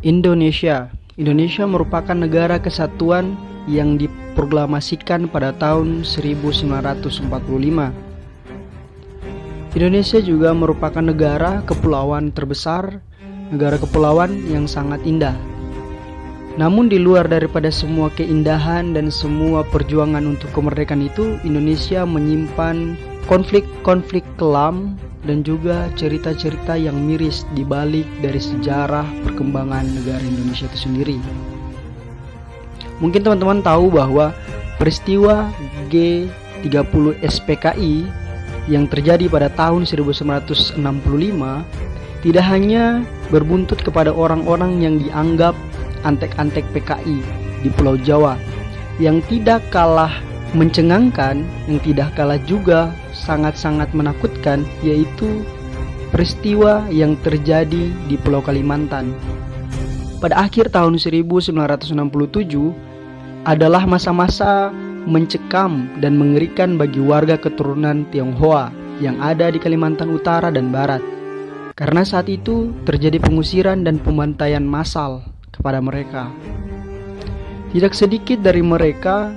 Indonesia. Indonesia merupakan negara kesatuan yang diproklamasikan pada tahun 1945. Indonesia juga merupakan negara kepulauan terbesar, negara kepulauan yang sangat indah. Namun di luar daripada semua keindahan dan semua perjuangan untuk kemerdekaan itu, Indonesia menyimpan konflik-konflik kelam dan juga cerita-cerita yang miris di balik dari sejarah perkembangan negara Indonesia itu sendiri. Mungkin teman-teman tahu bahwa peristiwa G30 SPKI yang terjadi pada tahun 1965 tidak hanya berbuntut kepada orang-orang yang dianggap antek-antek PKI di Pulau Jawa, yang tidak kalah mencengangkan, yang tidak kalah juga sangat-sangat menakutkan, yaitu peristiwa yang terjadi di Pulau Kalimantan. Pada akhir tahun 1967 adalah masa-masa mencekam dan mengerikan bagi warga keturunan Tionghoa yang ada di Kalimantan Utara dan Barat. Karena saat itu terjadi pengusiran dan pembantaian massal kepada mereka. Tidak sedikit dari mereka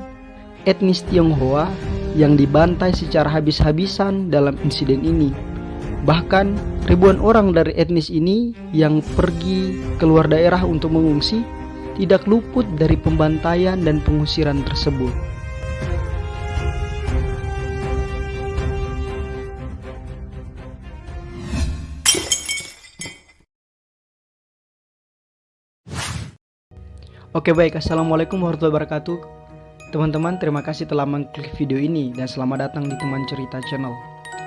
etnis Tionghoa yang dibantai secara habis-habisan dalam insiden ini. Bahkan ribuan orang dari etnis ini yang pergi keluar daerah untuk mengungsi tidak luput dari pembantaian dan pengusiran tersebut. Oke baik, assalamualaikum warahmatullahi wabarakatuh. Teman-teman, terima kasih telah mengklik video ini dan selamat datang di Teman Cerita Channel.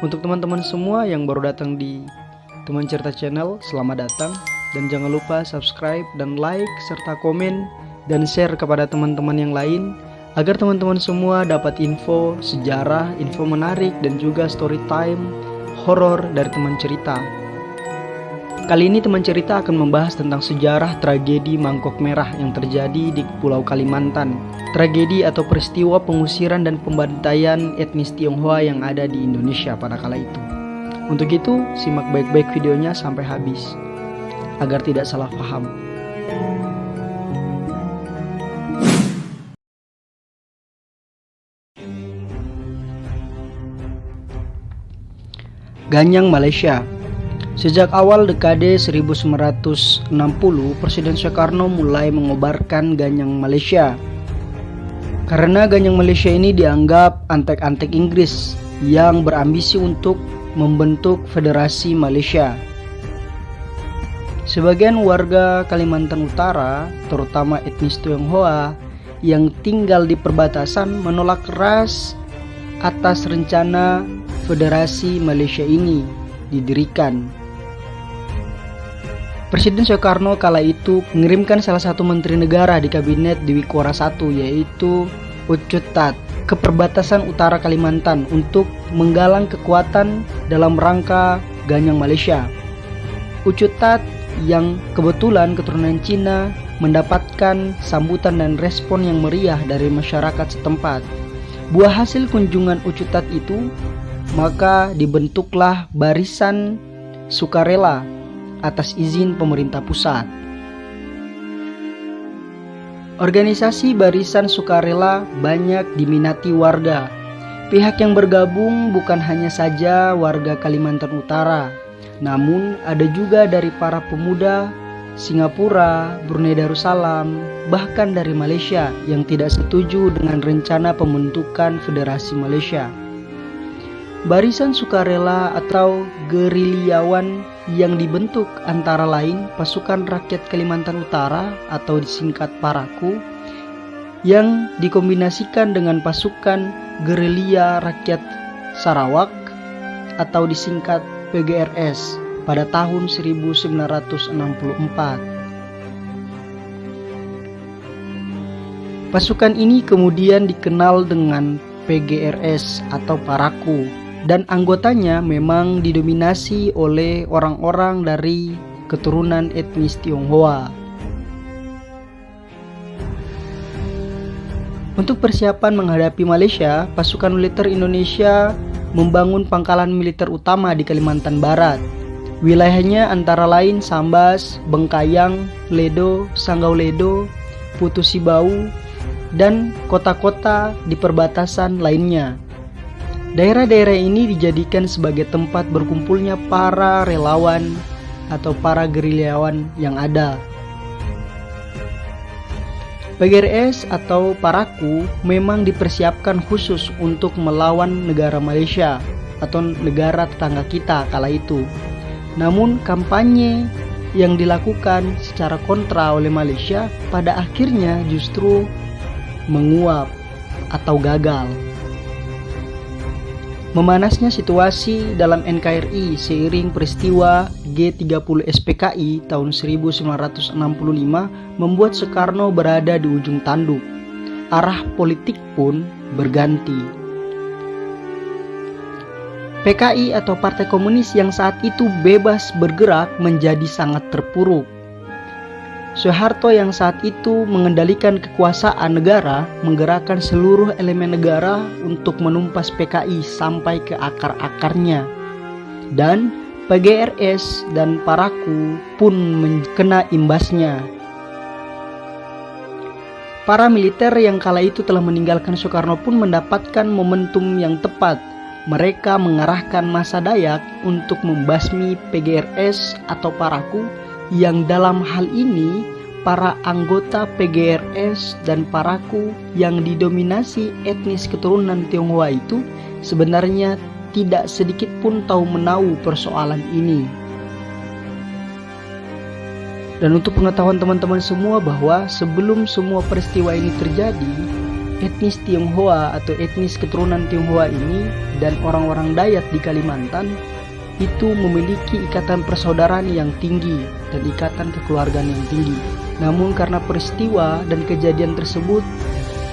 Untuk teman-teman semua yang baru datang di Teman Cerita Channel, selamat datang. Dan jangan lupa subscribe dan like serta komen dan share kepada teman-teman yang lain agar teman-teman semua dapat info sejarah, info menarik dan juga story time horor dari Teman Cerita. Kali ini Teman Cerita akan membahas tentang sejarah tragedi Mangkok Merah yang terjadi di Pulau Kalimantan. Tragedi atau peristiwa pengusiran dan pembantaian etnis Tionghoa yang ada di Indonesia pada kala itu. Untuk itu, simak baik-baik videonya sampai habis agar tidak salah paham. Ganyang Malaysia. Sejak awal dekade 1960, Presiden Soekarno mulai mengobarkan Ganyang Malaysia. Karena Ganyang Malaysia ini dianggap antek-antek Inggris yang berambisi untuk membentuk Federasi Malaysia. Sebagian warga Kalimantan Utara, terutama etnis Tionghoa yang tinggal di perbatasan, menolak keras atas rencana Federasi Malaysia ini didirikan. Presiden Soekarno kala itu mengirimkan salah satu menteri negara di kabinet Dewi Quora I, yaitu Ucut Tat, ke perbatasan utara Kalimantan untuk menggalang kekuatan dalam rangka Ganyang Malaysia. Ucut Tat yang kebetulan keturunan Cina mendapatkan sambutan dan respon yang meriah dari masyarakat setempat. Buah hasil kunjungan Ucut Tat itu, maka dibentuklah Barisan Sukarela atas izin pemerintah pusat. Organisasi Barisan Sukarela banyak diminati warga. Pihak yang bergabung bukan hanya saja warga Kalimantan Utara, namun ada juga dari para pemuda Singapura, Brunei Darussalam, bahkan dari Malaysia yang tidak setuju dengan rencana pembentukan Federasi Malaysia. Barisan Sukarela atau gerilyawan yang dibentuk antara lain Pasukan Rakyat Kalimantan Utara atau disingkat PARAKU, yang dikombinasikan dengan Pasukan Gerilya Rakyat Sarawak atau disingkat PGRS pada tahun 1964. Pasukan ini kemudian dikenal dengan PGRS atau PARAKU, dan anggotanya memang didominasi oleh orang-orang dari keturunan etnis Tionghoa. Untuk persiapan menghadapi Malaysia, pasukan militer Indonesia membangun pangkalan militer utama di Kalimantan Barat. Wilayahnya antara lain Sambas, Bengkayang, Ledo, Sanggau Ledo, Putu Sibau, dan kota-kota di perbatasan lainnya. Daerah-daerah ini dijadikan sebagai tempat berkumpulnya para relawan atau para gerilyawan yang ada. PGRS atau Paraku memang dipersiapkan khusus untuk melawan negara Malaysia atau negara tetangga kita kala itu. Namun kampanye yang dilakukan secara kontra oleh Malaysia pada akhirnya justru menguap atau gagal. Memanasnya situasi dalam NKRI seiring peristiwa G30 SPKI tahun 1965 membuat Soekarno berada di ujung tanduk. Arah politik pun berganti. PKI atau Partai Komunis yang saat itu bebas bergerak menjadi sangat terpuruk. Soeharto yang saat itu mengendalikan kekuasaan negara menggerakkan seluruh elemen negara untuk menumpas PKI sampai ke akar-akarnya. Dan PGRS dan Paraku pun kena imbasnya. Para militer yang kala itu telah meninggalkan Soekarno pun mendapatkan momentum yang tepat. Mereka mengarahkan massa Dayak untuk membasmi PGRS atau Paraku, yang dalam hal ini para anggota PGRS dan Paraku yang didominasi etnis keturunan Tionghoa itu sebenarnya tidak sedikit pun tahu menahu persoalan ini. Dan untuk pengetahuan teman-teman semua bahwa sebelum semua peristiwa ini terjadi, etnis Tionghoa atau etnis keturunan Tionghoa ini dan orang-orang Dayak di Kalimantan itu memiliki ikatan persaudaraan yang tinggi dan ikatan kekeluargaan yang tinggi. Namun karena peristiwa dan kejadian tersebut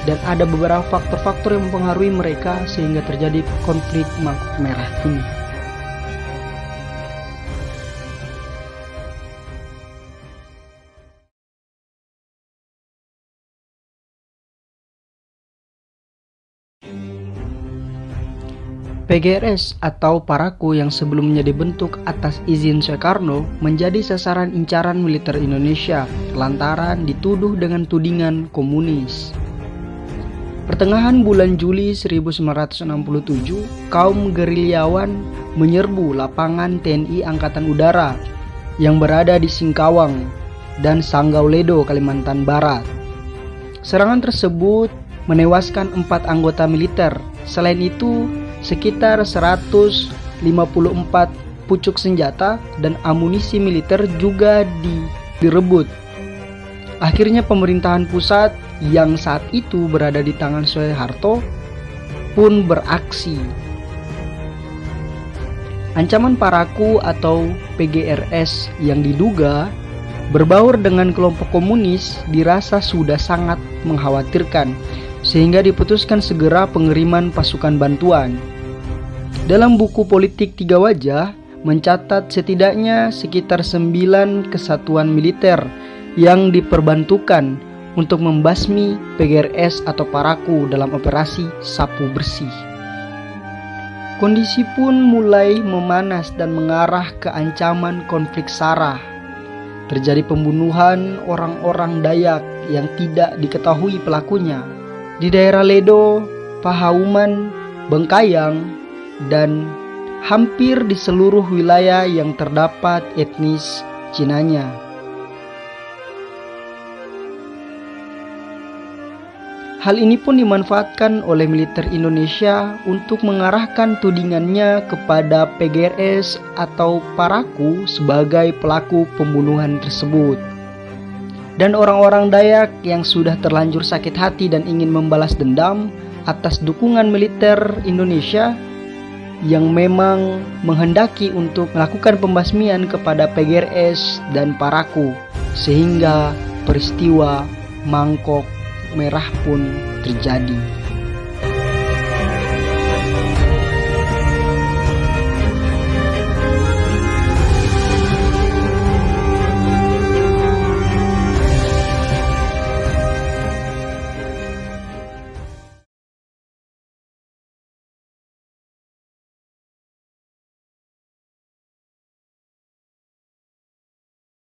dan ada beberapa faktor-faktor yang mempengaruhi mereka sehingga terjadi konflik mangkuk merah ini. PGRS atau Paraku yang sebelumnya dibentuk atas izin Soekarno menjadi sasaran incaran militer Indonesia lantaran dituduh dengan tudingan komunis. Pertengahan bulan Juli 1967, kaum gerilyawan menyerbu lapangan TNI Angkatan Udara yang berada di Singkawang dan Sanggau Ledo, Kalimantan Barat. Serangan tersebut menewaskan 4 anggota militer. Selain itu, sekitar 154 pucuk senjata dan amunisi militer juga direbut. Akhirnya pemerintahan pusat yang saat itu berada di tangan Soeharto pun beraksi. Ancaman Paraku atau PGRS yang diduga berbaur dengan kelompok komunis dirasa sudah sangat mengkhawatirkan, sehingga diputuskan segera pengiriman pasukan bantuan. Dalam buku Politik Tiga Wajah mencatat setidaknya sekitar 9 kesatuan militer yang diperbantukan untuk membasmi PGRS atau Paraku dalam operasi Sapu Bersih. Kondisi pun mulai memanas dan mengarah ke ancaman konflik sarah. Terjadi pembunuhan orang-orang Dayak yang tidak diketahui pelakunya di daerah Ledo, Pahauman, Bengkayang, dan hampir di seluruh wilayah yang terdapat etnis Cinanya. Hal ini pun dimanfaatkan oleh militer Indonesia untuk mengarahkan tudingannya kepada PGRS atau Paraku sebagai pelaku pembunuhan tersebut. Dan orang-orang Dayak yang sudah terlanjur sakit hati dan ingin membalas dendam atas dukungan militer Indonesia yang memang menghendaki untuk melakukan pembasmian kepada PGRS dan Paraku, sehingga peristiwa Mangkok Merah pun terjadi.